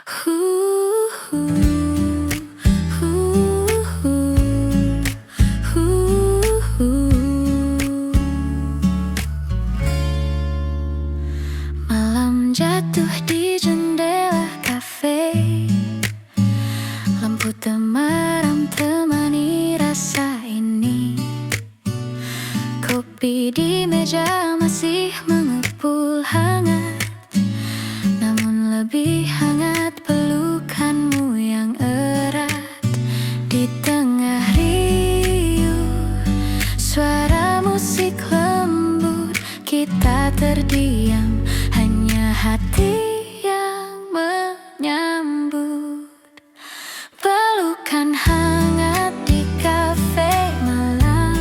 Hu, hu, hu, hu, hu. Malam jatuh di jendela kafe, lampu temaram temani rasa ini. Kopi di meja masih mengepul hangat, namun lebih hangat pelukanmu yang erat. Di tengah riuh suara musik lembut, kita terdiam, hanya hati yang menyambut. Pelukan hangat di kafe malam,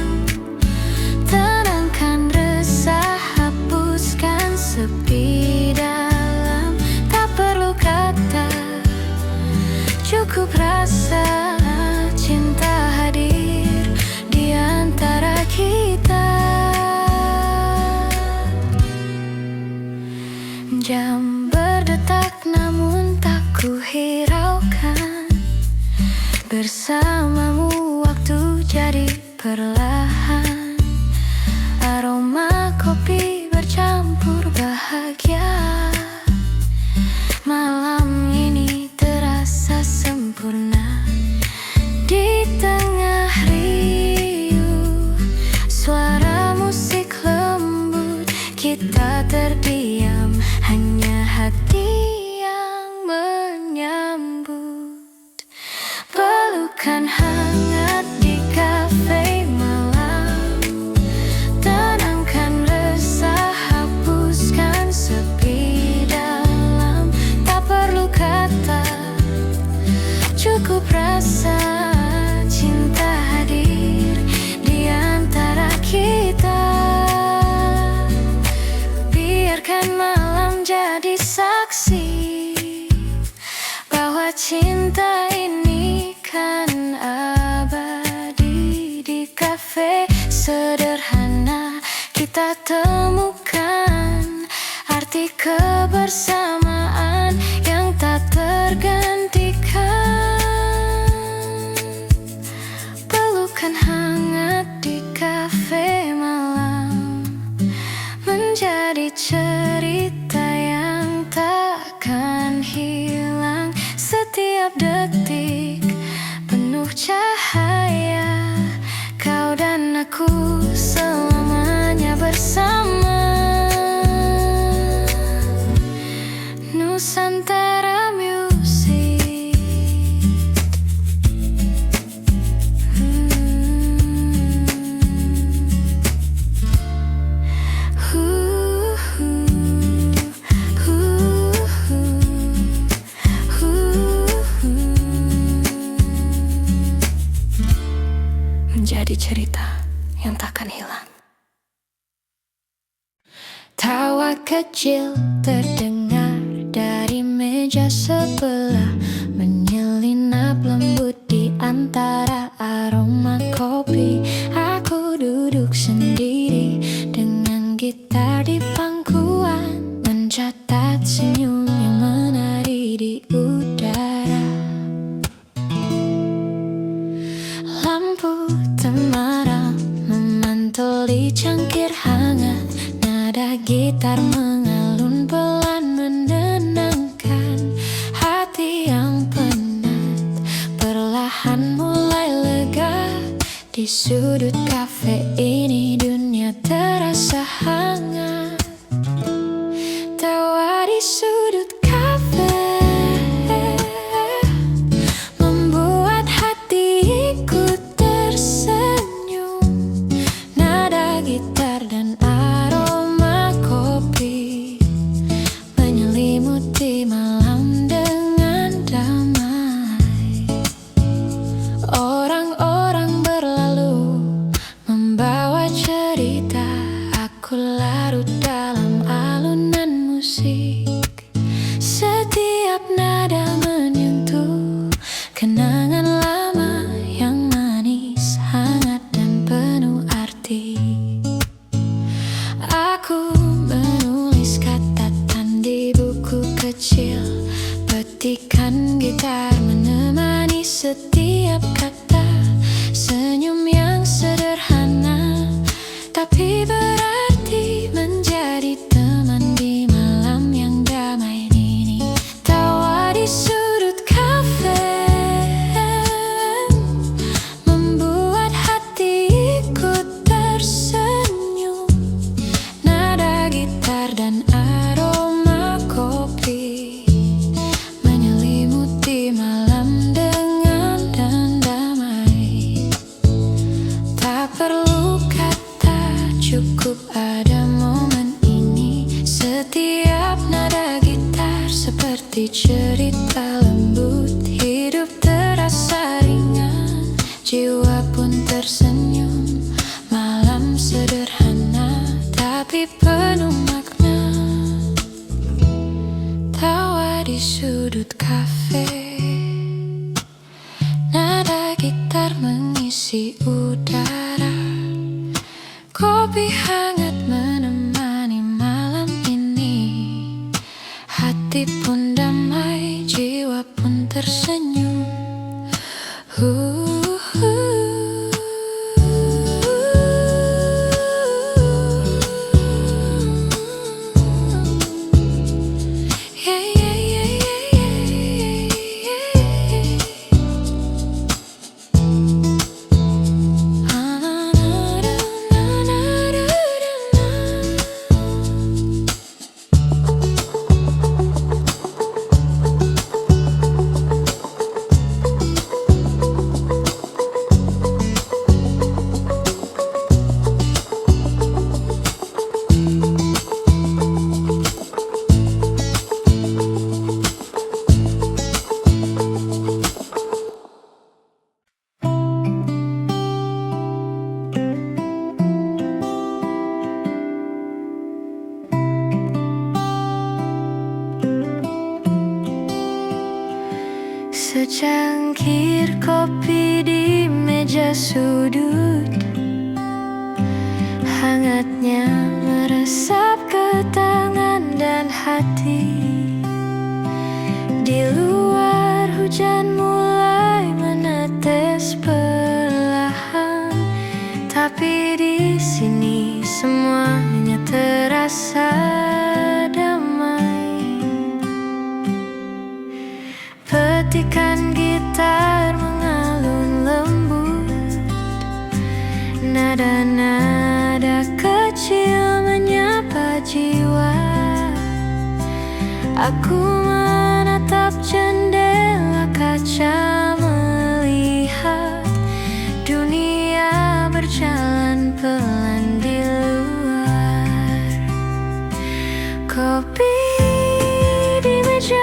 tenangkan resah, hapuskan sepi dalam. Tak perlu kata, cukup rasa cinta hadir di antara kita. Jam berdetak namun tak ku hiraukan, bersamamu waktu jadi perlahan. Aroma kopi bercampur bahagia, malam ini terasa sempurna. Di tengah riuh suara musik lembut, kita terdiam, hanya hati yang menyambut. Pelukan hangat di kafe malam, tenangkan resah, hapuskan sepi dalam. Tak perlu kata, cukup rasa cinta hadir di antara kita. Biarkan malam jadi saksi bahwa cinta ini kan abadi. Di kafe sederhana kita temukan arti kebersamaan yang tak tergantikan. Pelukan hangat di kafe malam menjadi cerita yang takkan hilang. Setiap detik penuh cahaya, kau dan aku selamanya bersama. Nusantara Music. Menjadi cerita yang takkan hilang. Tawa kecil terdengar dari meja sebelah, menyelinap lembut di antara aroma kopi. Aku duduk sendiri dengan gitar di pangkuan, mencatat senyum yang menari di udara. Lampu temaram memantul di cangkir hangat, nada gitar mengalun pelan menenangkan. Hati yang penat perlahan mulai lega. Di sudut kafe ini dunia terasa hangat. Tawa di sudut kafe membuat hati ikut tersenyum. Nada gitar dan aroma kopi menyelimuti malam dengan damai. Orang-orang berlalu Petikan gitar menemani setiap kata. Senyum yang sederhana tapi berarti, menjadi teman di malam yang damai ini. Tawa di sudut kafe membuat hati ikut tersenyum. Nada gitar dan aroma kopi menyelimuti malam dengan dan damai. Tak perlu kata, cukup ada momen ini. Setiap nada gitar seperti cerita lembut. Hidup terasa ringan, jiwa pun tersenyum. Malam sederhana tapi penuh makna. Tawa di sudut kafe, nada gitar mengisi udara. Kopi hangat menemani malam ini. Hati pun damai, jiwa pun tersenyum. Yeah, yeah, yeah, yeah, yeah, yeah. Secangkir kopi di meja sudut, hangatnya meresap ke tangan dan hati. Di luar hujan mulai menetes perlahan, tapi di sini semuanya terasa damai. Petikan gitar mengalun lembut, nada-nada kecil menyapa jiwa. Aku menatap jendela kaca, melihat dunia berjalan pelan di luar. Kopi di meja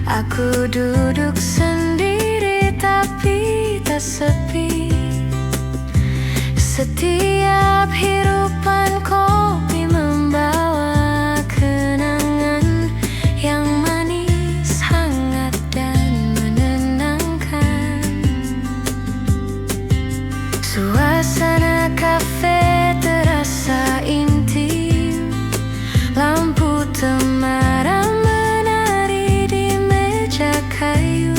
aku duduk sendiri tapi tak sepi. Setiap hirupan kopi membawa kenangan yang manis, hangat dan menenangkan. Suasana kafe terasa intim, lampu temaram kayu.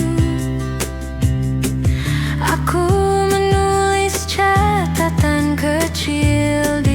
Aku menulis catatan kecil di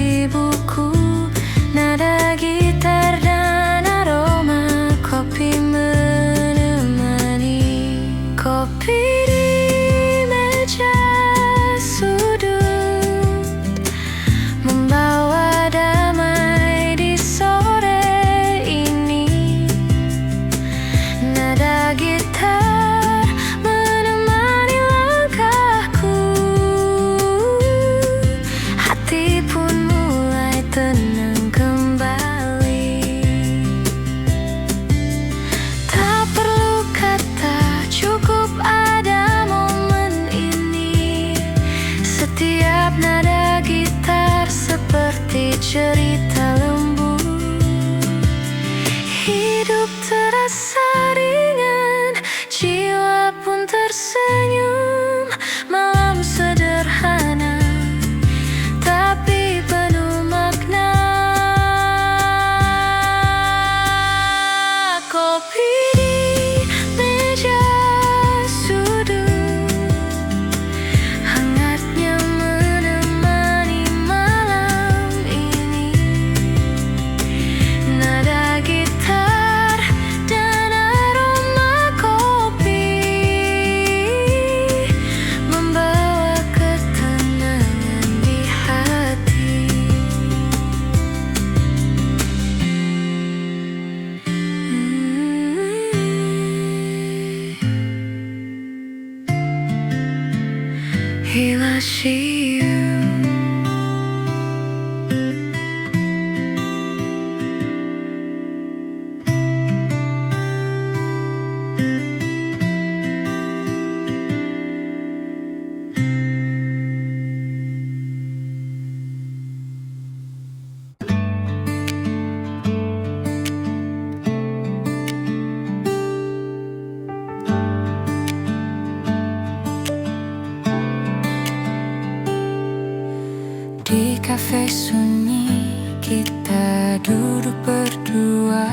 kafe sunyi, kita duduk berdua.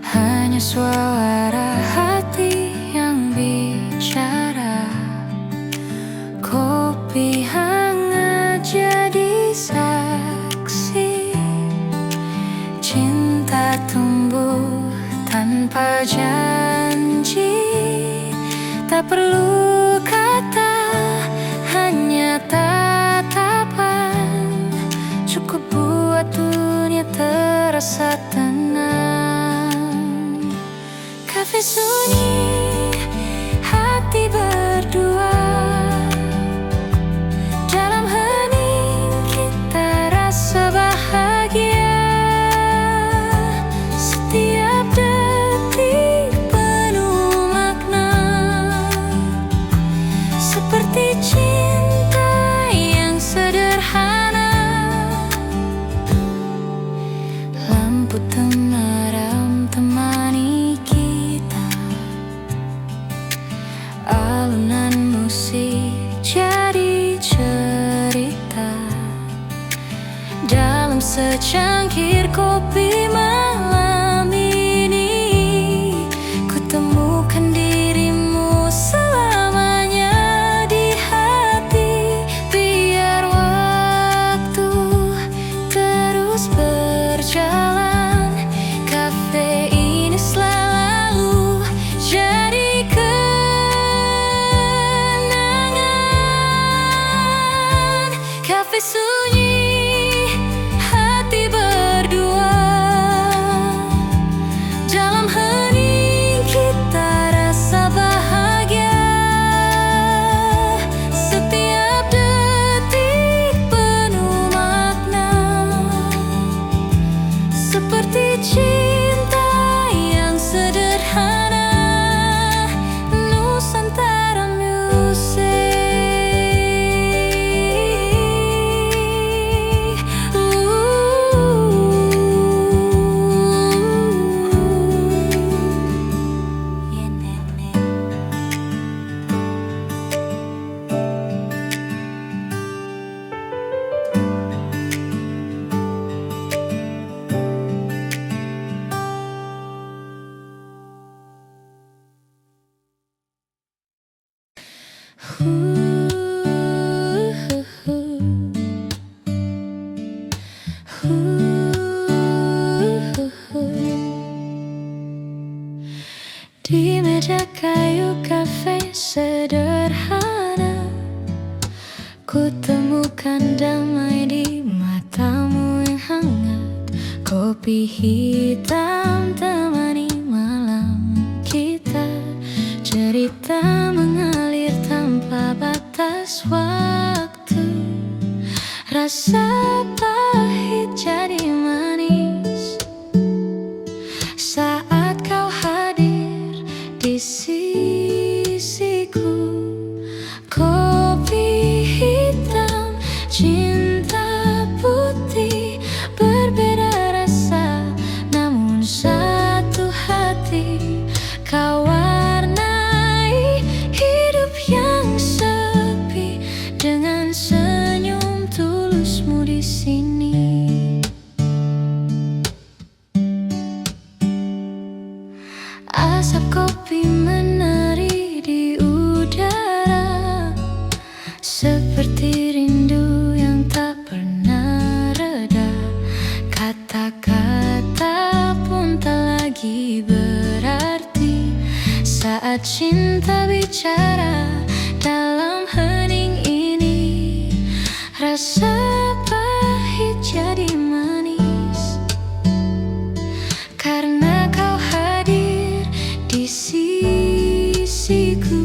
Hanya suara hati yang bicara. Kopi hangat jadi saksi. Cinta tumbuh tanpa janji. Tak perlu kata, hanya tatapan. Cukup buat dunia terasa tenang. Kafe sunyi, hati berdua. Dalam hening kita rasa bahagia. Setiap detik penuh makna. Seperti cinta yang sederhana. Lampu temaram temani kita. Alunan musik jadi cerita. Dalam secangkir kopi malam ini, ku temukan dirimu selamanya di hati. Biar waktu terus berjalan, kafe ini selalu jadi kenangan. Kafe sunyi, hati berdua. Dalam hening kita rasa bahagia. Setiap detik penuh makna. Seperti cinta yang sederhana. Nusantara Music. Di meja kayu kafe sederhana, ku temukan damai di matamu yang hangat. Kopi hitam temani malam kita. Cerita mengalir tanpa batas waktu. Rasa pahit jadi manis saat kau hadir di sisiku. Kopi hitam, cinta putih, berbeda rasa namun satu hati. Kau warnai hidup yang sepi dengan senyum tulusmu di sini. Asap kopi menari di udara. Seperti rindu yang tak pernah reda. Kata-kata pun tak lagi berarti saat cinta bicara dalam hening ini. Rasa pahit jadi manis karena kau hadir di sisiku.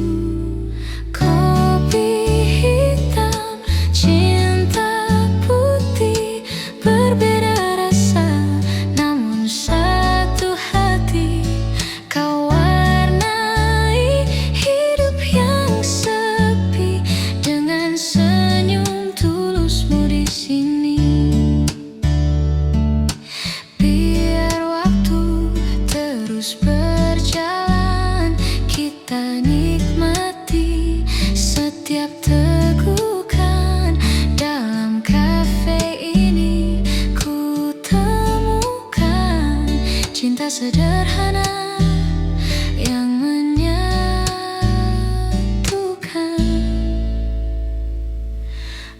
Kopi hitam, cinta putih, berbeda rasa namun satu hati. Kau warnai hidup yang sepi dengan senyum tulusmu di cinta sederhana yang menyatukan.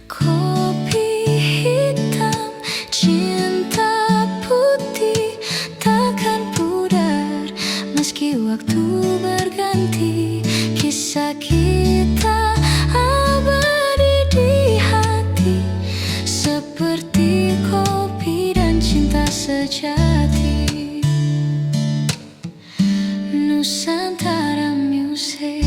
Kopi hitam, cinta putih takkan pudar meski waktu berganti. Kisah kita abadi di hati, seperti kopi dan cinta sejati. Nusantara Music.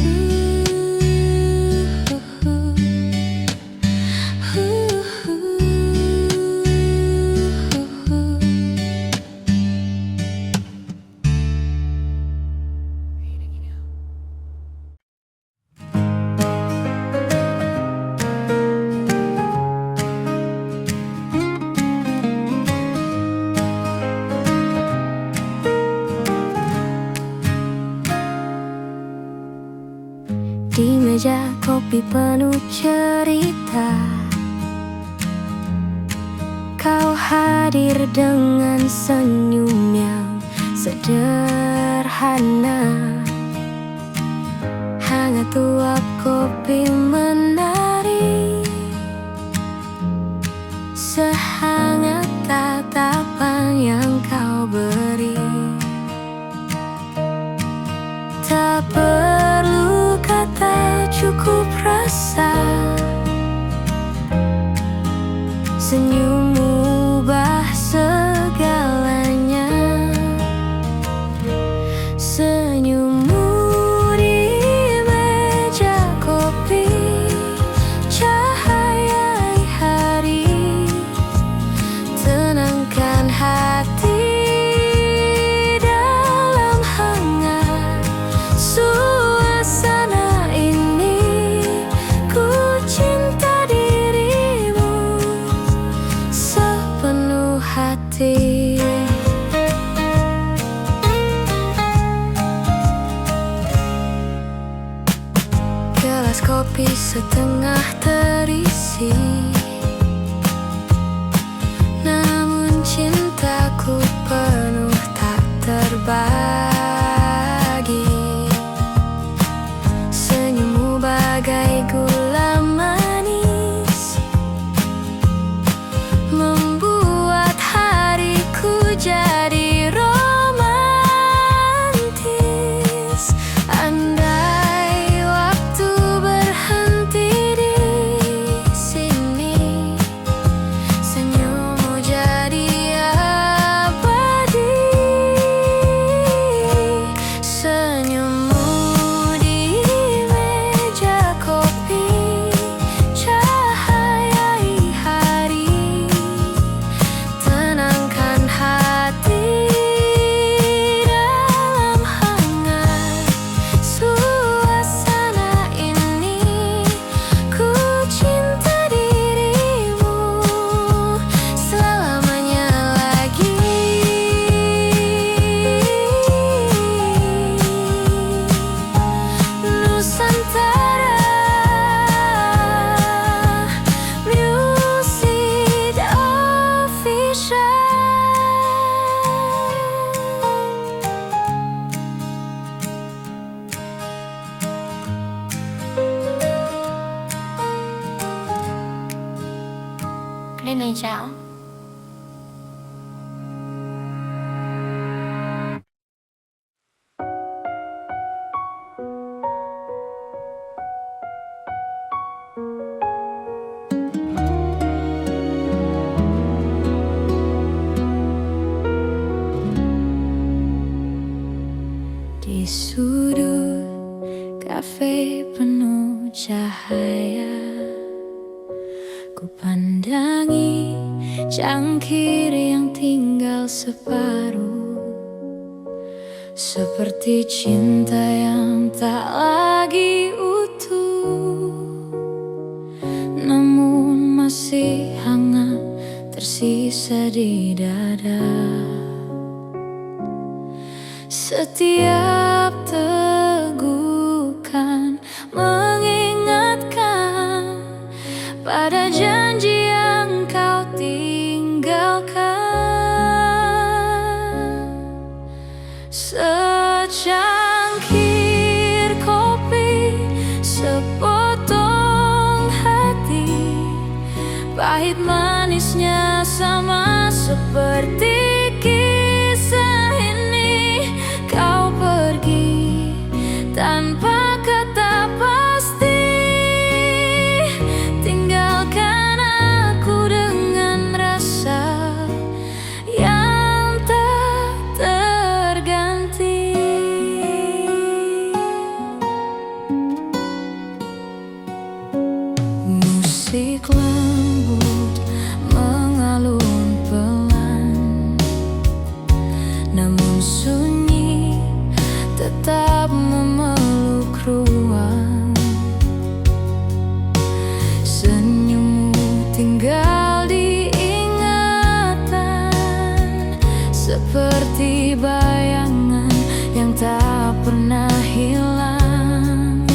Di meja kopi penuh cerita, kau hadir dengan senyum yang sederhana. Hangat uap kopi menari, sehangat tatapan yang kau beri. Tak perlu kata, cukup rasa. Senyummu ubah segalanya. Senyummu di meja kopi, cahaya hari, tenangkan hati. Gelas kopi setengah terisi, namun cintaku penuh tak terbagi. Senyummu bagai gula manis, membuat hariku jadi romantis. Andai waktu berhenti di sini, senyummu jadi abadi. Senyummu di meja kopi, cahayai hari, tenangkan hati. Dalam hangat suasana ini, ku cinta dirimu selamanya lagi. Nusantara Music Official. Lên này chào. Di sudut kafe penuh cahaya, ku pandangi cangkir yang tinggal separuh, seperti cinta yang tak lagi utuh, namun masih hangat tersisa di dada. Setiap tegukan mengingatkan pada janji yang kau tinggalkan. Secangkir kopi, sepotong hati, pahit manisnya sama seperti kisah ini. Kau pergi tanpa kata pasti, tinggalkan aku dengan rasa yang tak terganti. Musik lembut mengalun pelan, namun sunyi tetap memeluk ruang. Senyummu tinggal di ingatan, seperti bayangan yang tak pernah hilang.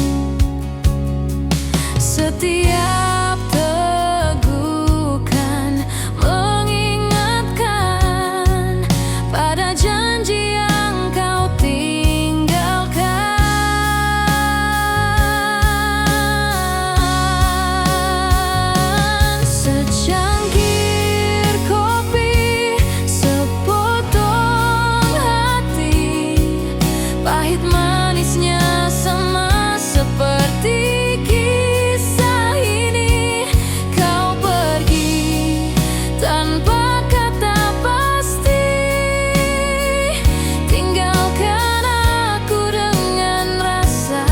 Setiap tegukan mengingatkan pada janji yang kau tinggalkan. Secangkir kopi, sepotong hati, pahit manisnya sama seperti kisah ini. Kau pergi tanpa kata pasti, tinggalkan aku dengan rasa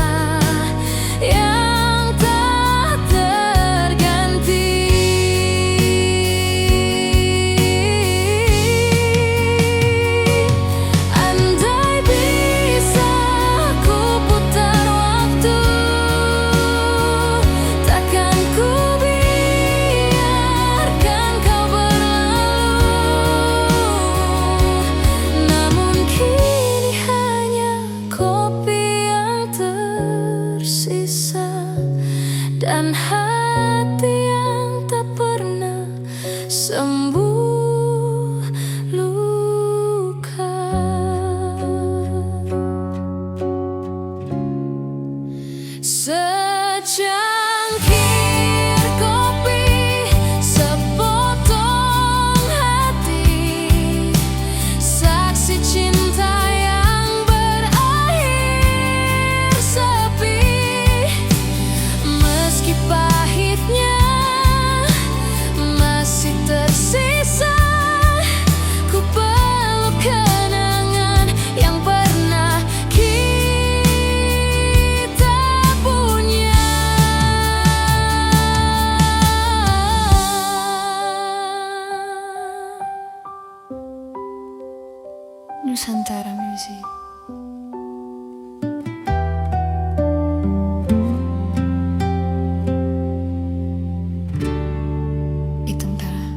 yang tak terganti. Andai bisa ku putar waktu, takkan ku biarkan kau berlalu. Namun kini hanya kopi yang tersisa, dan hati yang tak pernah sembuh luka. Secangkir kopi, sepotong hati, saksi cinta yang berakhir sepi. Meski pahitnya masih tersisa, ku peluk kenangan yang pernah kita punya. Nusantara Music. Tentara.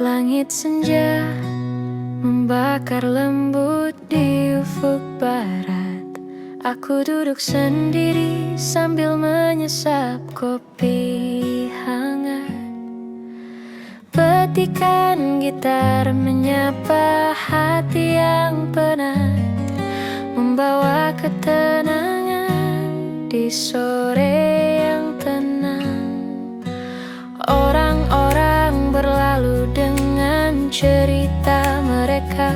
Langit senja membakar lembut di ufuk barat. Aku duduk sendiri sambil menyesap kopi hangat. Petikan gitar menyapa hati yang penat, membawa ketenangan di sore yang tenang. Orang-orang berlalu dengan cerita mereka,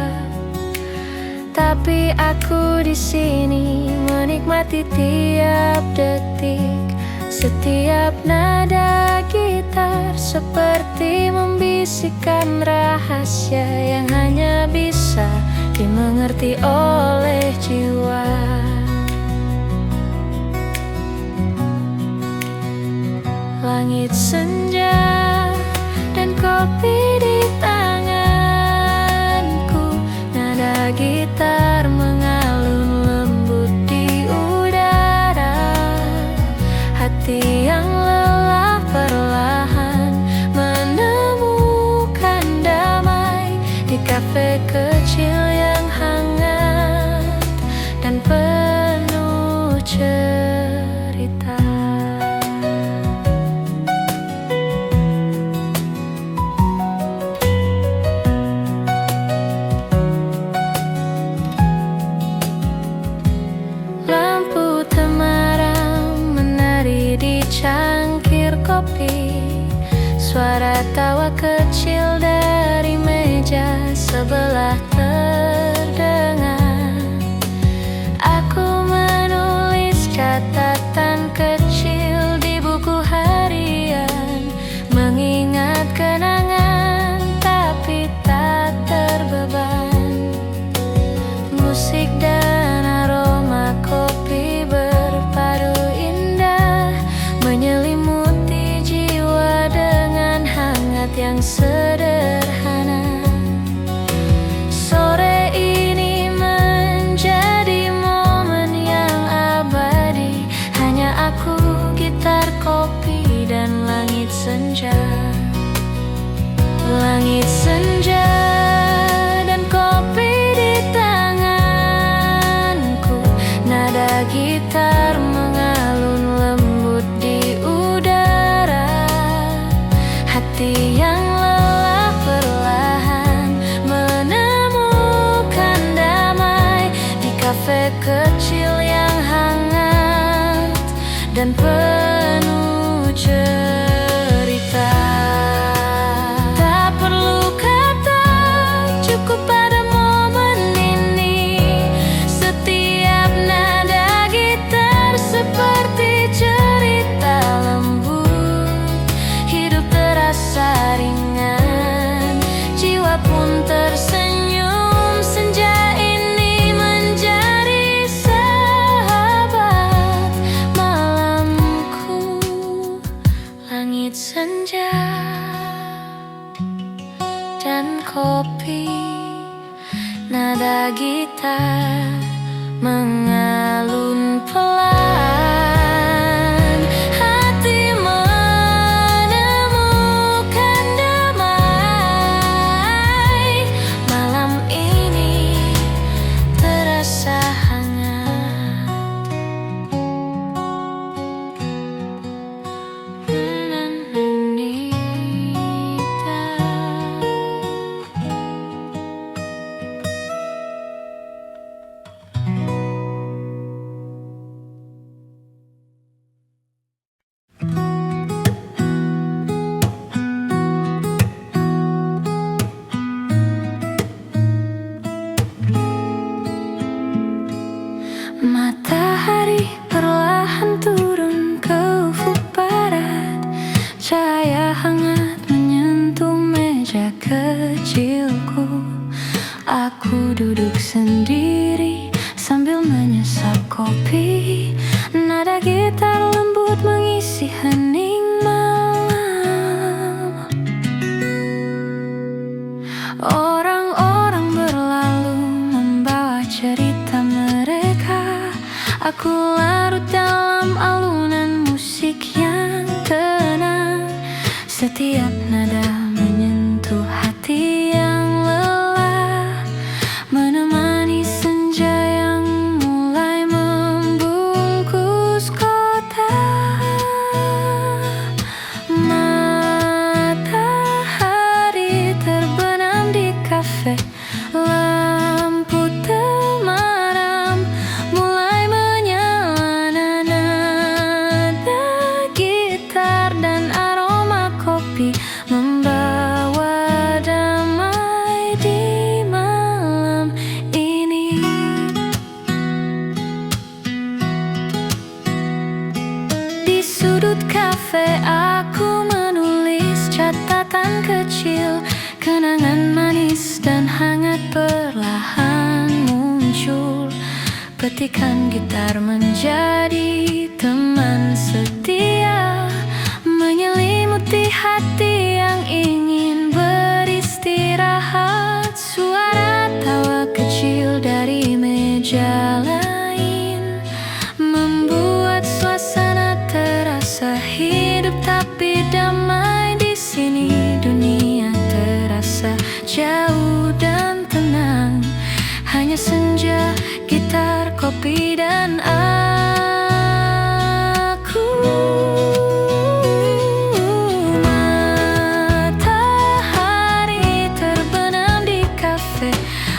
tapi aku di sini menikmati tiap detik. Setiap nada gitar seperti membisikkan rahasia yang hanya bisa dimengerti oleh jiwa. Langit senja dan kopi di tanganku, nada gitar mengalun lembut di udara. Hati yang lelah perlahan menemukan damai di kafe kecil yang hangat dan penuh cerita. Lampu temaram menari di cangkir kopi. Suara tawa kecil dari meja sebelah terdengar. Aku menulis catatan kecil di buku harian, mengingat kenangan tapi tak terbeban. Musik dan aroma kopi berpadu indah, menyelimuti jiwa dengan hangat yang sederhana. Sore ini menjadi momen yang abadi, hanya aku, gitar, kopi, dan langit senja. Langit senja dan kopi di tanganku. Nada gitar mengalun lembut di udara. Hati yang lelah perlahan menemukan damai di kafe kecil yang hangat dan penuh cerita. Tak perlu kata, cukup pada momen ini. Setiap nada gitar seperti cerita lembut. Hidup terasa ringan, jiwa pun tersenyum. Senja ini menjadi sahabat malamku. Langit senja dan kopi, nada gitar mengalun pelan. Hati menemukan damai. Malam ini terasa hangat. Matahari perlahan turun ke ufuk barat. Cahaya hangat menyentuh meja kecilku. Aku duduk sendiri sambil menyesap kopi. Nada gitar lembut mengisi hening malam. Orang-orang berlalu membawa cerita mereka. Aku larut dalam alunan musik yang tenang. Setiap nada menyentuh hati yang lelah, menemani senja yang mulai membungkus kota. Matahari terbenam di kafe. Lampu temaram mulai menyala. Nada gitar dan aroma kopi membawa damai di malam ini. Di sudut kafe aku menulis catatan kecil. Kenangan manis dan hangat perlahan muncul. Petikan gitar menjadi teman setia, menyelimuti hati yang ingin beristirahat. Suara tawa kecil dari meja lain membuat suasana terasa hidup tapi damai di sini. Dunia terasa jauh dan tenang. hanya senja, gitar, kopi, dan aku. Matahari terbenam di kafe,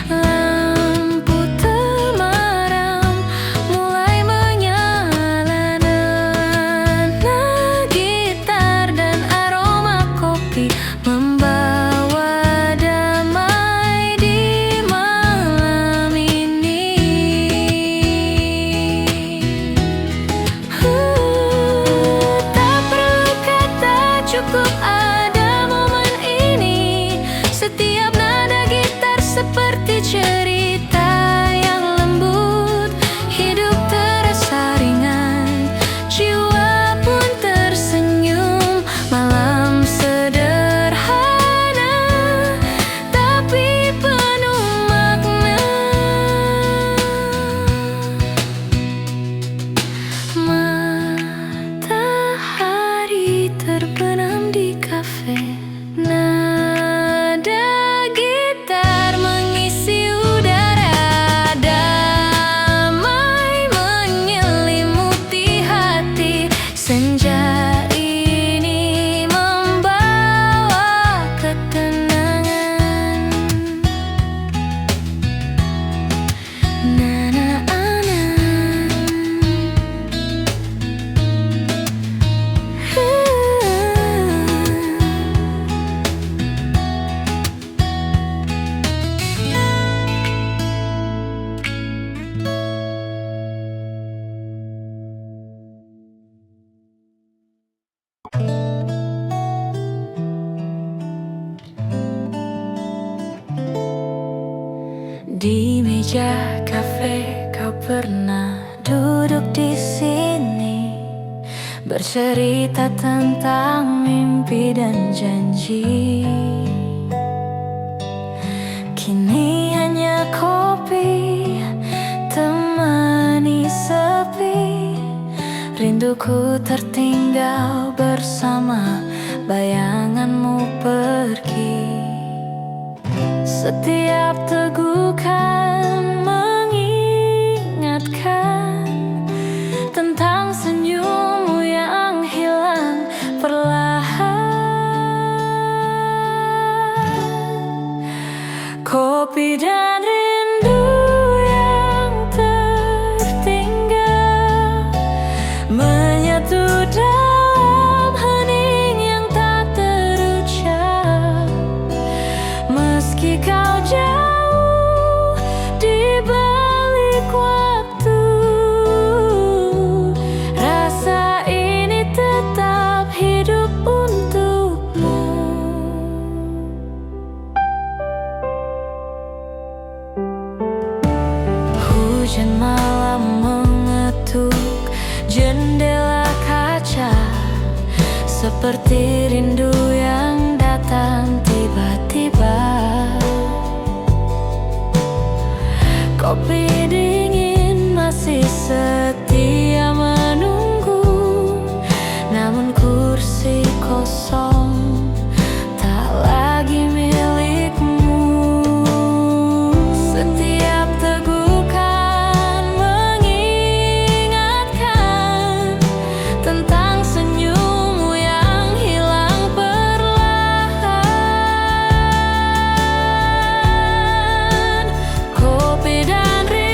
lampu temaram mulai menyala. Nada gitar dan aroma kopi membawa damai di malam ini. Tak perlu kata, cukup ada momen ini. Setiap nada gitar seperti cerita yang lembut. Hidup terasa ringan, jiwa pun tersenyum. Malam sederhana tapi penuh makna. Matahari terbenam di kafe, nada gitar mengisi udara, damai menyelimuti hati. Senja ini membawa ketenangan. Di meja kafe kau pernah duduk di sini, bercerita tentang mimpi dan janji. Kini hanya kopi temani sepi, rinduku tertinggal bersama bayanganmu pergi. Setiap tegukan mengingatkan tentang senyummu yang hilang perlahan. Kopi dan rindu yang tertinggal menyatu dalam hening yang tak terucap. Meski kau jauh di balik waktu, rasa ini tetap hidup untukmu. Hujan malam mengetuk jendela kaca, seperti rindu yang datang tiba-tiba. Kopi dingin masih setia menunggu, namun kursi kosong tak lagi milikmu. Setiap tegukan mengingatkan tentang senyummu yang hilang perlahan. Kopi dan rindu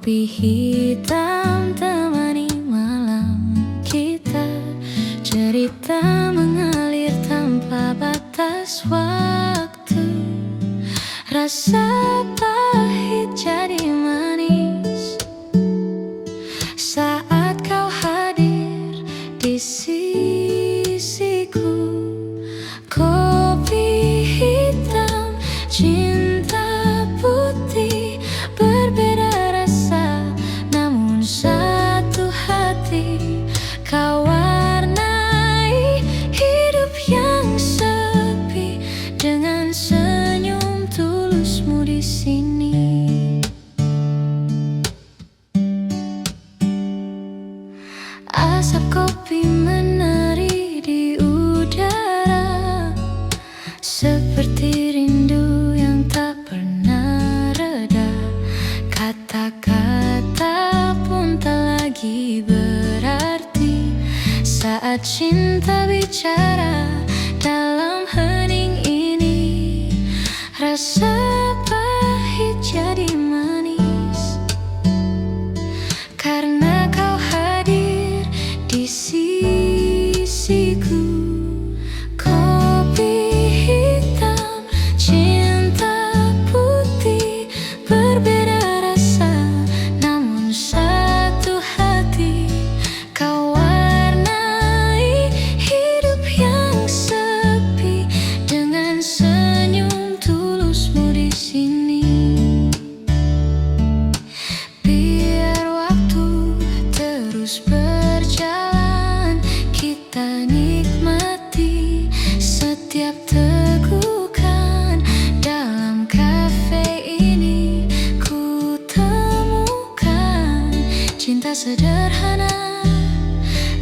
Kopi hitam temani malam kita, cerita mengalir tanpa batas waktu. Rasa pahit jadi manis saat kau hadir di sisiku. Kopi hitam, cinta putih, berbeda rasa namun satu hati. Kau warnai hidup yang sepi dengan senyum tulusmu di sini. Asap kopi menari di udara, seperti rindu yang tak pernah reda. Kata-kata pun tak lagi berarti saat cinta bicara dalam hening ini. Rasa pahit jadi manis karena kau hadir di sisiku. Kopi hitam, cinta putih, berbeda rasa namun satu hati. Kau warnai hidup yang sepi dengan senyum tulusmu di sini. Biar waktu terus berjalan, kita nikmati setiap tegukan. Dalam kafe ini ku temukan cinta sederhana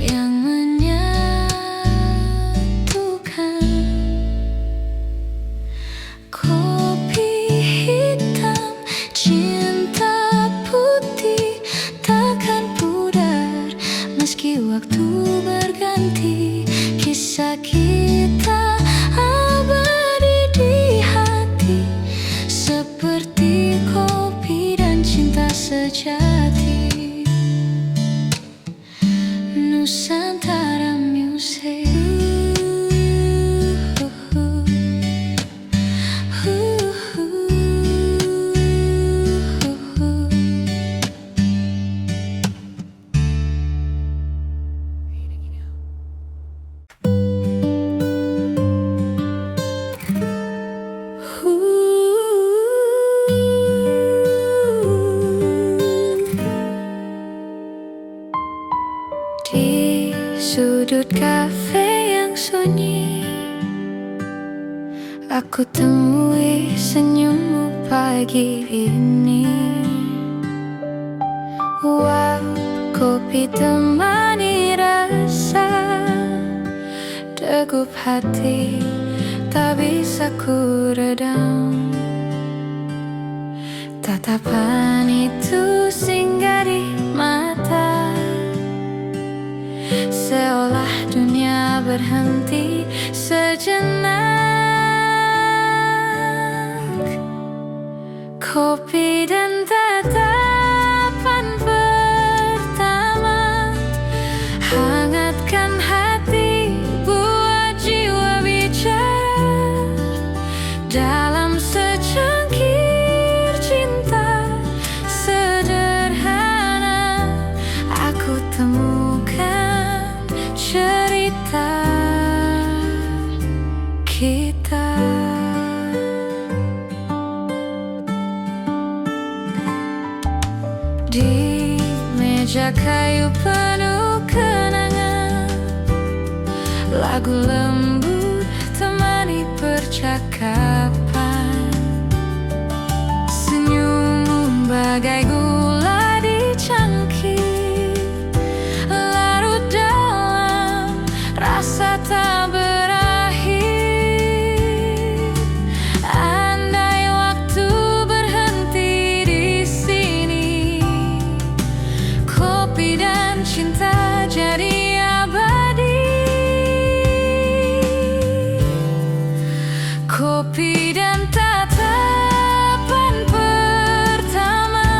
yang menyatukan. Kopi hitam, cinta putih, takkan pudar meski waktu berganti. Kisah kita abadi di hati, seperti kopi dan cinta sejati. Nusantara Music. Di sudut kafe yang sunyi, aku temui senyummu pagi ini. Wow, kopi temani rasa, degup hati tak bisa ku redam. Tatapan itu singgah di mata, seolah dunia berhenti sejenak. Kopi dan tatapan pertama hangatkan hati, buat jiwa bicara. Dalam secangkir cinta sederhana, aku temukan cerita kita. Di meja kayu penuh kenangan, lagu lembut temani percakapan. Senyummu bagai gula di cangkir, larut dalam rasa tak berakhir. Andai waktu berhenti di sini, kopi dan cinta jadi abadi. Kopi dan tatapan pertama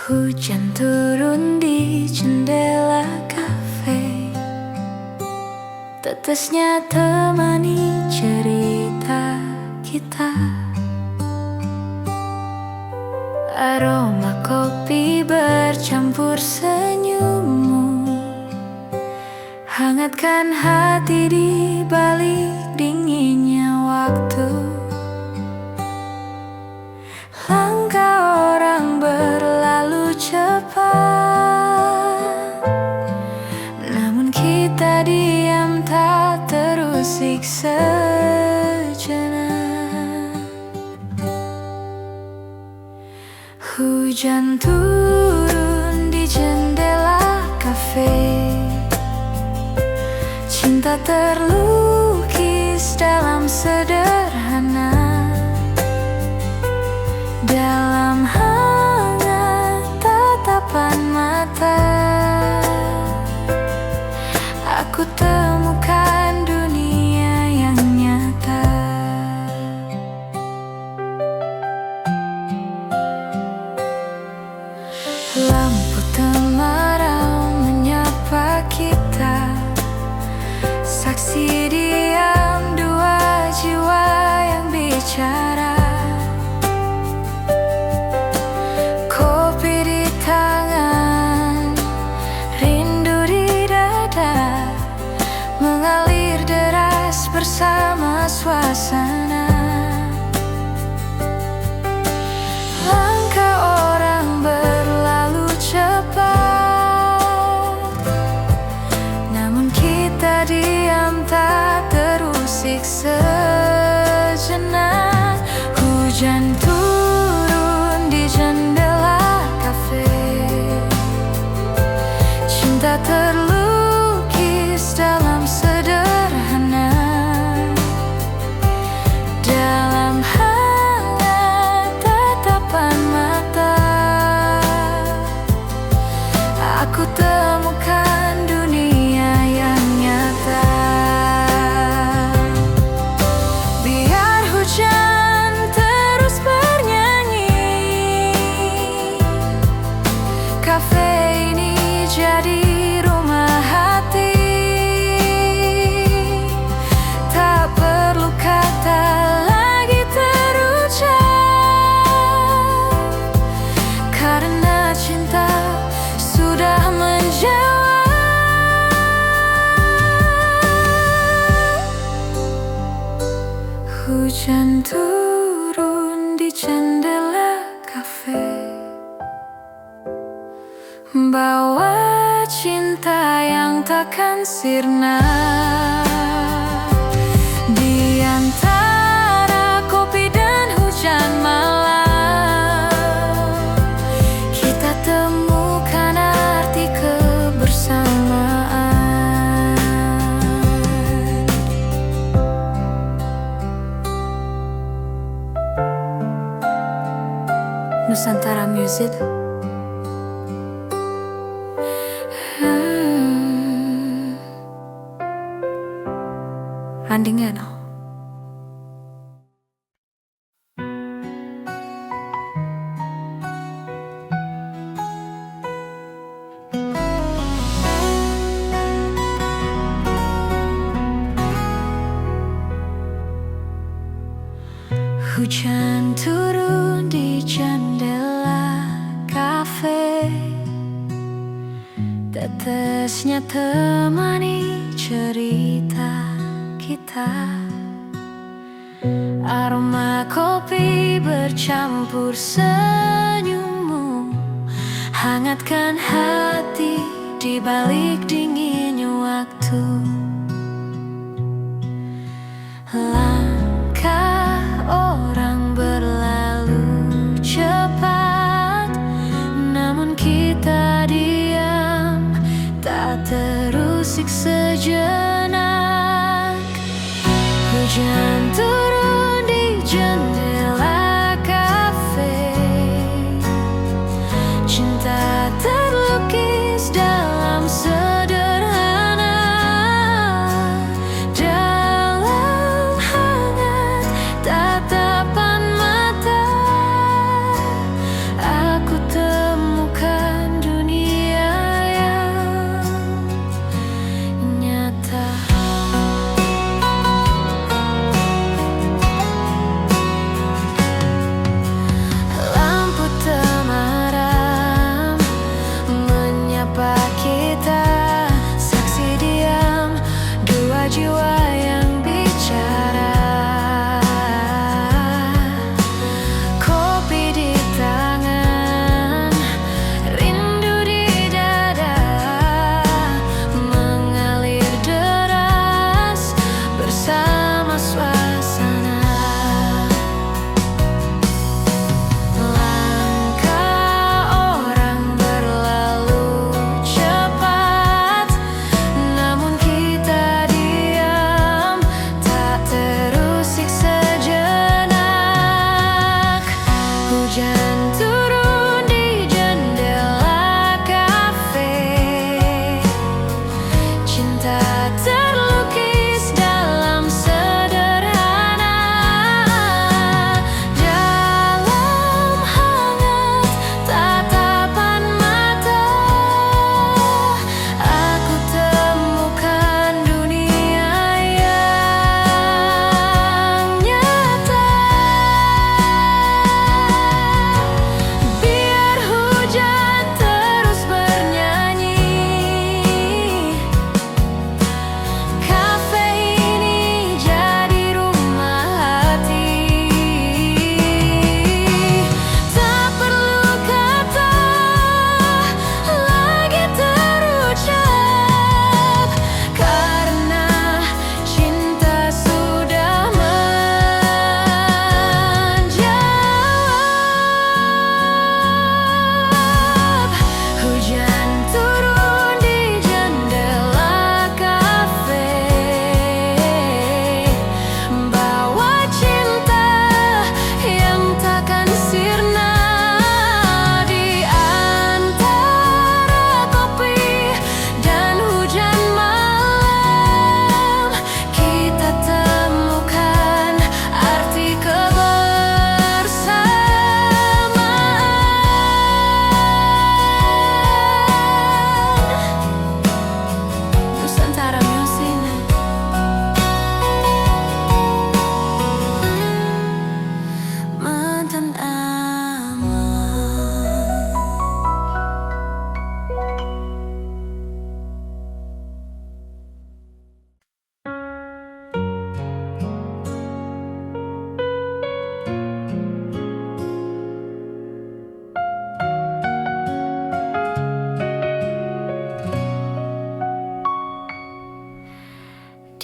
Hujan turun di jendela kafe, tetesnya temani cerita kita. Aroma kopi bercampur senyummu, hangatkan hati di balik dinginnya waktu. Langkah orang berlalu cepat, namun kita diam tak terusik sejenak. Hujan turun di jendela kafe, cinta terlukis dalam sederhana. Dalam hangat tatapan mata, aku temukan dunia yang nyata. Lampu temaram menyapa kita, saksi diam dua jiwa yang bicara. Kopi di tangan, rindu di dada, mengalir deras bersama suasana. Langkah orang berlalu cepat, namun kita diam tak terusik sejenak. Hujan turun di jendela kafe, cinta terlukis dalam sederhana. Dalam hangat tatapan mata, aku temukan dunia yang nyata. Biar hujan terus bernyanyi, kafe ini jadi rumah hati. Tak perlu kata lagi terucap, karena cinta sudah menjawab. Hujan turun di jendela kafe, bawa cinta yang takkan sirna. Di antara kopi dan hujan malam, kita temukan arti kebersamaan. Nusantara Music. Andingano. Hujan turun di jendela kafe, tetesnya temani cerita kita. Aroma kopi bercampur senyummu, hangatkan hati di balik dinginnya waktu. Langkah orang berlalu cepat, namun kita diam tak terusik sejenak. Hujan turun di jendela kafe, cinta terlukis dalam sederhana. Dalam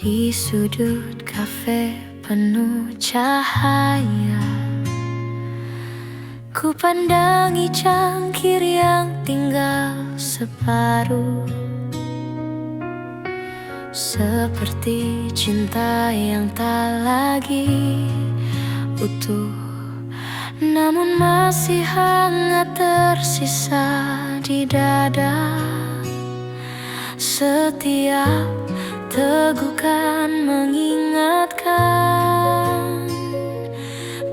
Di sudut kafe penuh cahaya, ku pandangi cangkir yang tinggal separuh, seperti cinta yang tak lagi utuh, namun masih hangat tersisa di dada. Setiap tegukan mengingatkan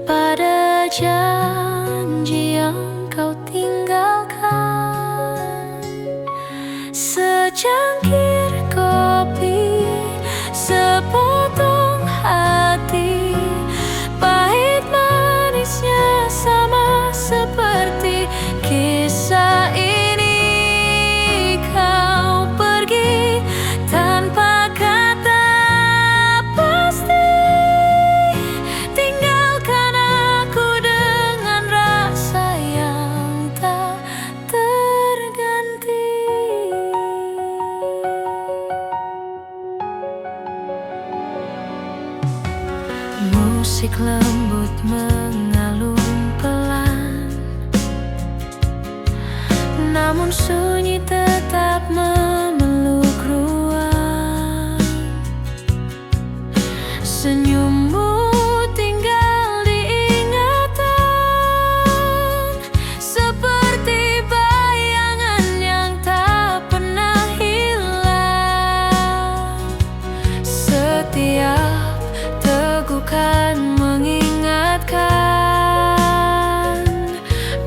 pada janji yang kau tinggalkan. Secangkir kopi, sepotong hati, pahit manisnya sama seperti kisah ini. Kau pergi tanpa kata pasti, tinggalkan aku dengan rasa yang tak terganti. Musik lembut mengalun pelan, namun sunyi tetap memeluk ruang. Senyummu tinggal diingatan, seperti bayangan yang tak pernah hilang. Setiap tegukan mengingatkan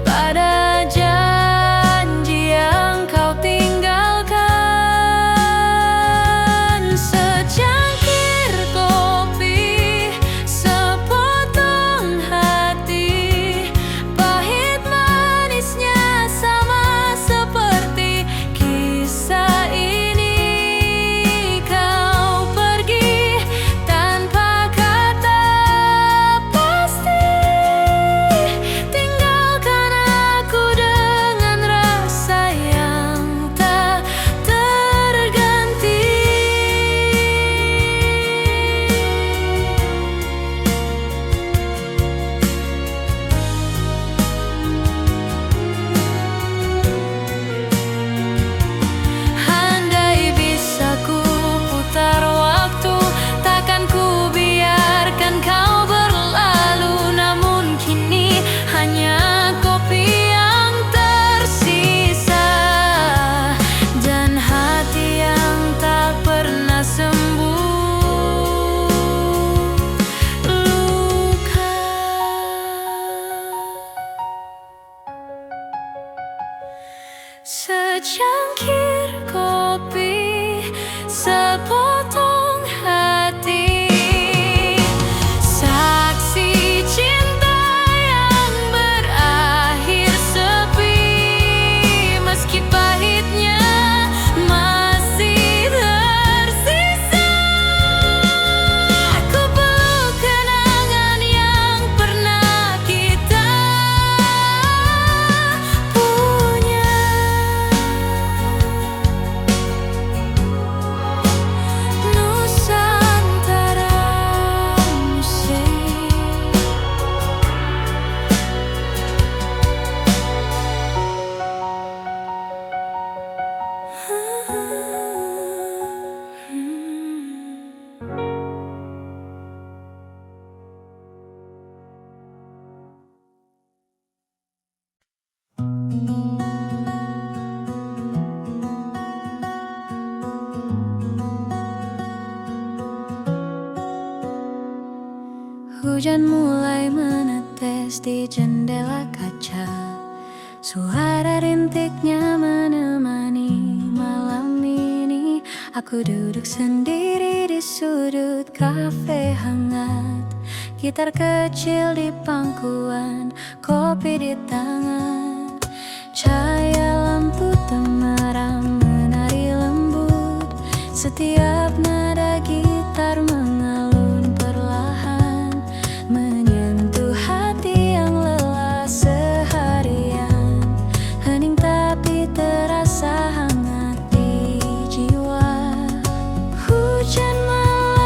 pada janji yang kau tinggalkan. Secangkir kopi, sepotong hati, pahit manisnya sama seperti kisah ini. Kau pergi tanpa kata pasti, tinggalkan aku dengan rasa yang tak terganti. Andai bisa ku putar waktu, takkan ku biarkan kau berlalu. Namun kini hanya kopi yang tersisa, dan hati yang tak pernah sembuh luka. Secangkir kopi, sepotong hati, saksi cinta yang berakhir sepi. Meski pahitnya masih tersisa, ku peluk kenangan yang pernah kita punya. Nusantara Musik. Hujan mulai menetes di jendela kaca, suara rintiknya menemani malam ini. Aku duduk sendiri di sudut kafe hangat, gitar kecil di pangkuan, kopi di tangan. Cahaya lampu temaram menari lembut, setiap nada gitar mengalun perlahan, menyentuh hati yang lelah seharian. Hening tapi terasa hangat di jiwa. Hujan malam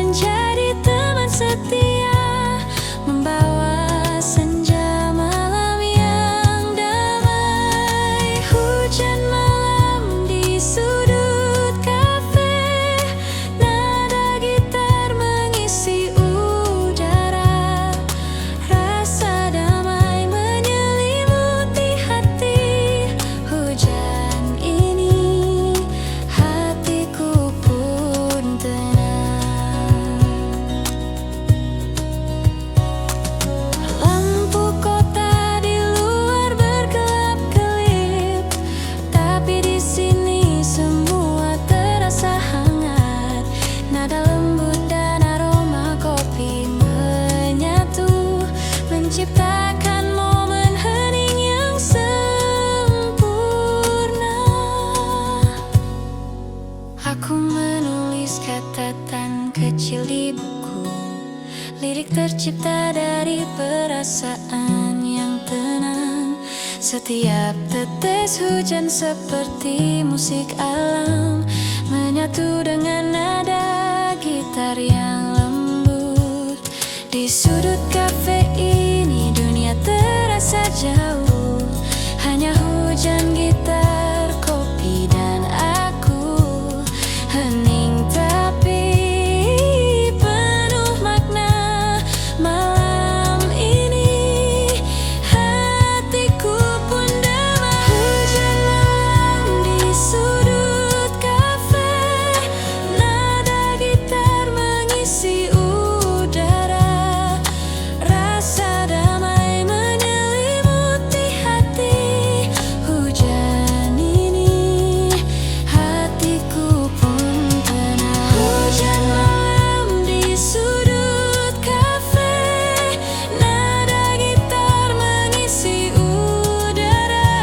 menjadi teman setia, membawa senja malam yang damai. Hujan malam di sudut kafe, nada gitar mengisi udara. Rasa damai menyelimuti hati. Hujan ini hatiku pun tenang. Lampu kota di luar berkelap-kelip, tapi di sini semua terasa hangat. Nada lembut dan aroma kopi menyatu, menciptakan momen hening yang sempurna. Aku menulis catatan kecil di buku, lirik tercipta dari perasaan yang tenang. Setiap tetes hujan seperti musik alam, menyatu dengan nada gitar yang lembut. Di sudut kafe ini dunia terasa jauh, hanya hujan, gitar, kopi, dan aku. Hening tapi penuh makna. Malam ini hatiku pun damai. Hujan malam di sudut kafe, nada gitar mengisi udara. Rasa damai menyelimuti hati. Hujan ini hatiku pun tenang. Hujan malam di sudut kafe, nada gitar mengisi udara.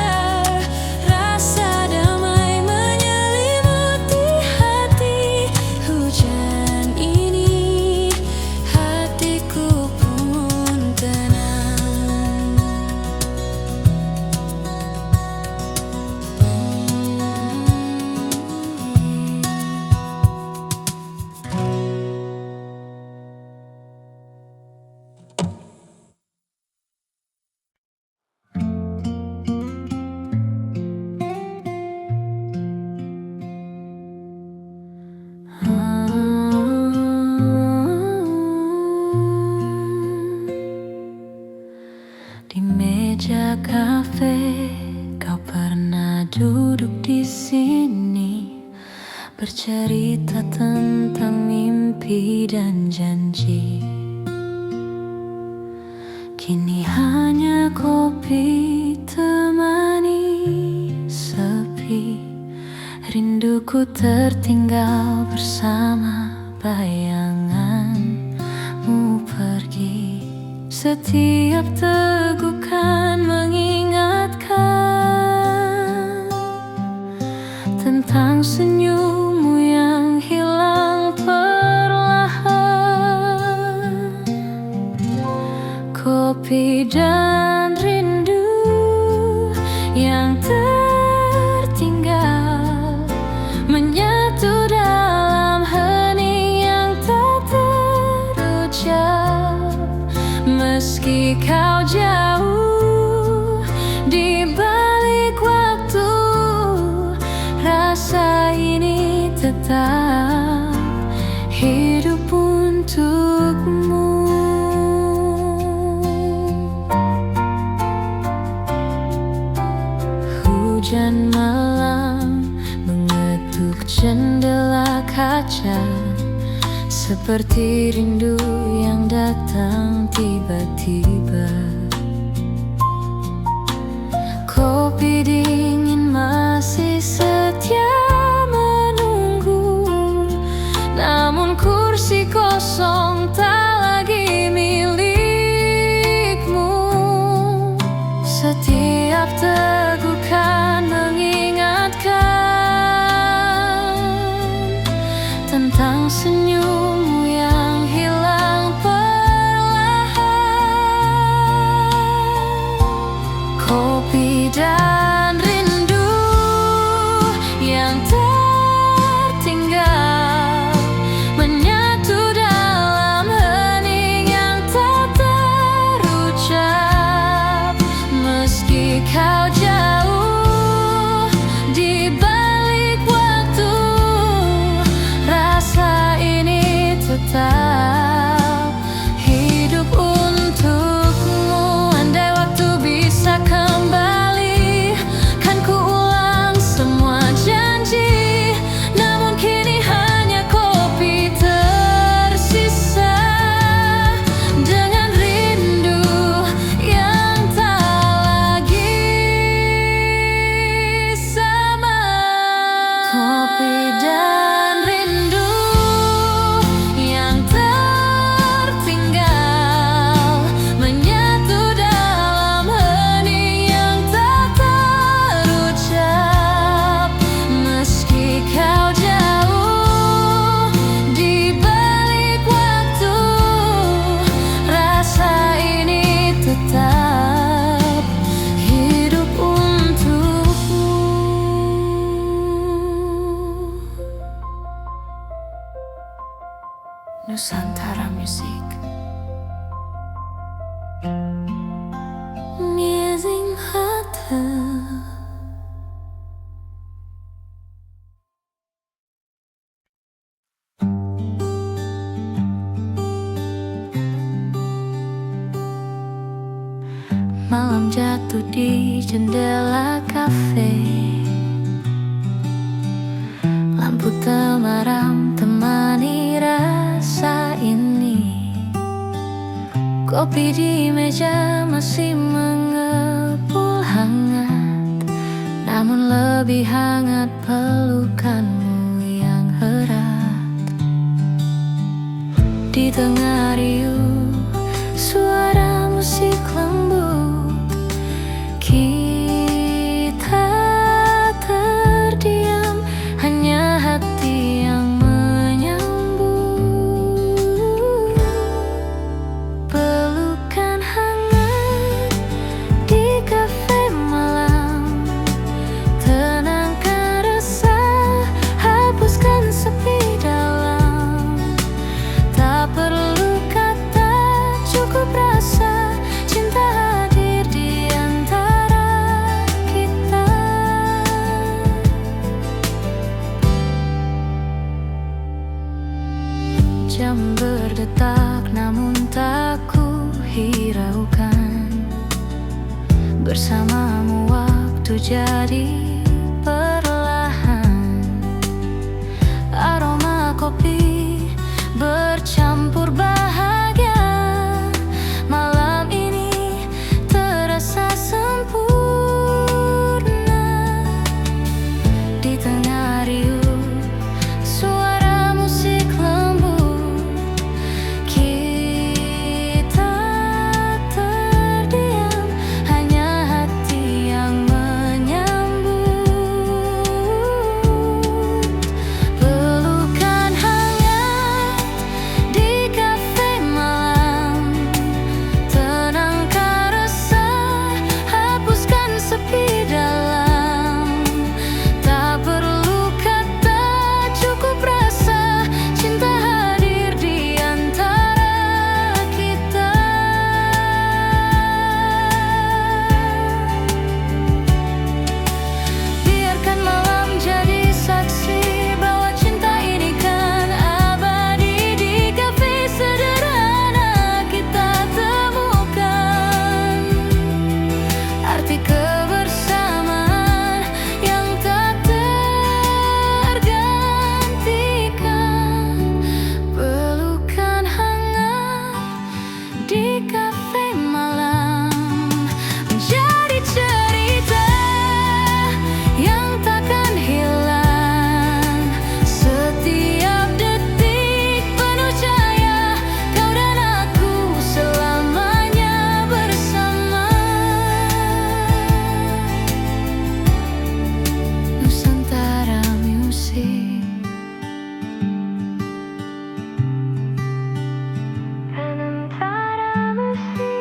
Rasa damai menyelimuti hati. Hujan ini hatiku pun tenang. Di meja kafe, kau pernah duduk di sini, bercerita tentang mimpi dan janji. Kini hanya kopi temani sepi. Rinduku tertinggal bersama bayanganmu pergi. Setiap tegukan mengingatkan tentang senyummu yang hilang perlahan. Kopi dan rindu yang tertinggal menyatu dalam hening yang tak terucap. Meski kau jauh di balik waktu, rasa ini tetap hidup untukmu. Hujan malam mengetuk jendela kaca, seperti rindu yang datang tiba-tiba. Kopi dingin masih setia menunggu, namun kursi kosong tak lagi milikmu. Setiap tegukan mengingatkan tentang senyummu yang hilang perlahan. Kopi dan rindu Nusantara Musik. Miezing hati malam jatuh di jendela kafe, lampu temaram temani rasa ini. Kopi di meja masih mengepul hangat, namun lebih hangat pelukanmu yang erat. Di tengah riuh suara musik lembut, kita terdiam, hanya hati yang menyambut. Pelukan hangat di kafe malam, tenangkan resah, hapuskan sepi dalam. Tak perlu kata, cukup rasa, cinta hadir di antara kita. Jam berdetak namun tak ku hiraukan, bersamamu waktu jadi perlahan. Aroma kopi bercampur bahagia, malam ini terasa sempurna. Di tengah riuh suara musik lembut, kita terdiam, hanya hati yang menyambut. Pelukan hangat di kafe malam, tenangkan resah, hapuskan sepi dalam. Tak perlu kata, cukup rasa, cinta hadir di antara kita. Biarkan malam jadi saksi bahwa cinta ini kan abadi. Di kafe sederhana kita temukan arti kebersamaan yang tak tergantikan. Pelukan hangat di kafe malam menjadi cerita yang takkan hilang. Setiap detik penuh cahaya, kau dan aku selamanya bersama. Nusantara Musik. Nusantara Musik.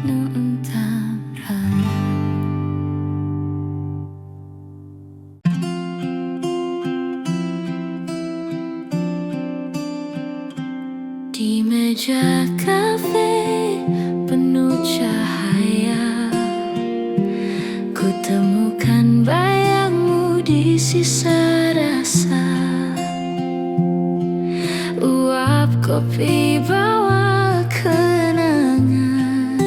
Nusantara. Di meja kafe penuh cahaya, ku temukan bayangmu di sisa rasa. Uap kopi bawa kenangan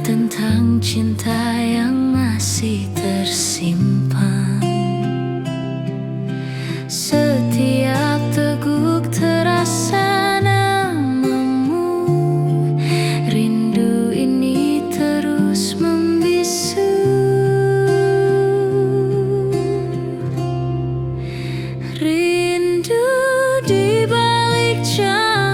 tentang cinta yang masih tersimpan. Setiap teguk terasa namamu, rindu ini terus membisu. Rindu di balik jam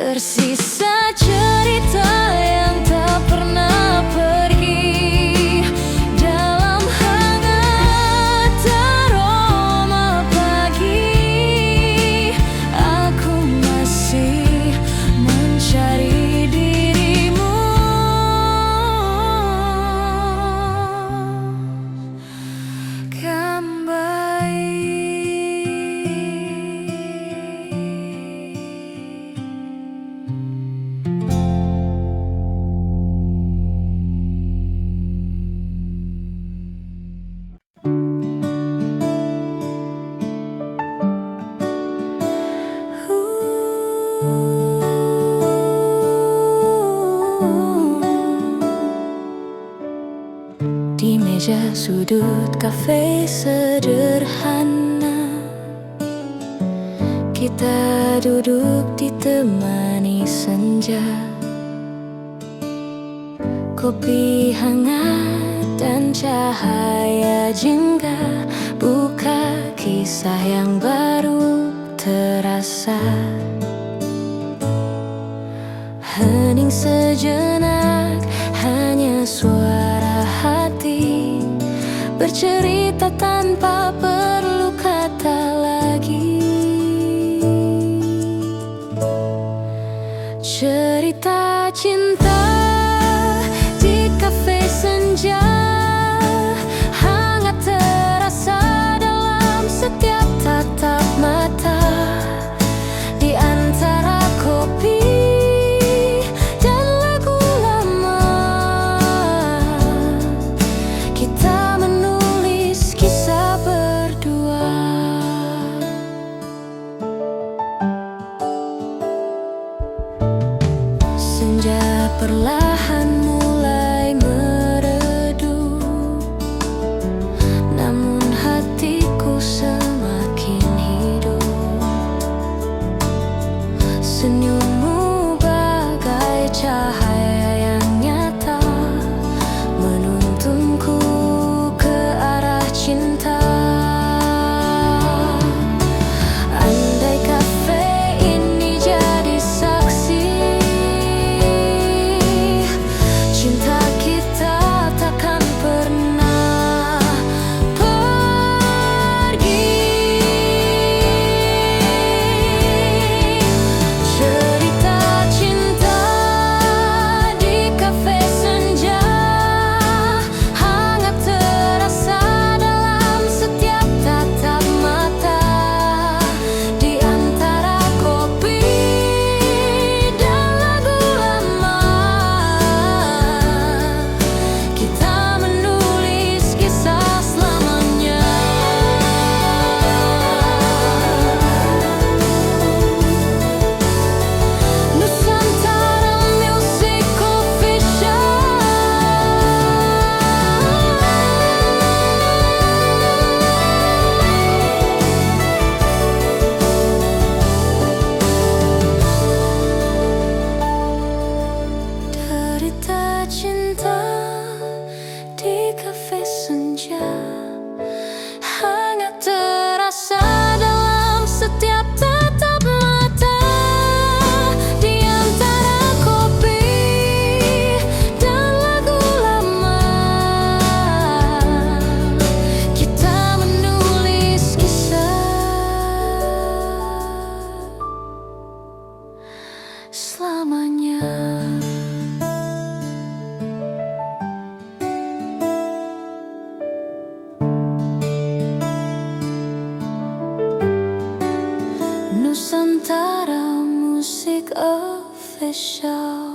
Tersisa cerita yang tak pernah pergi dalam hangat aroma pagi. Aku masih mencari dirimu kembali. Di meja sudut kafe sederhana, kita duduk ditemani senja. Kopi hangat dan cahaya jingga buka kisah yang baru terasa. Hening sejenak, hanya suara hati bercerita tanpa perlu kata lagi. Cerita cinta di kafe senja, hangat terasa dalam setiap tatap mata. Di antara kopi dan lagu lama, kita menulis kisah berdua. Senja perlahan mulai meredup, namun hatiku semakin hidup. Senyummu bagai cahaya yang nyata, menuntunku ke arah cinta. Andai kafe ini jadi saksi, cinta kita takkan pernah pergi. Cerita cinta di kafe senja, hangat terasa dalam setiap tatap mata. Di antara kopi dan lagu lama, kita menulis kisah selamanya. Nusantara Music Official. Cerita cinta di kafe senja, hangat terasa dalam setiap tatap mata. Di antara kopi dan lagu lama, kita menulis kisah selamanya. Nusantara Music Official.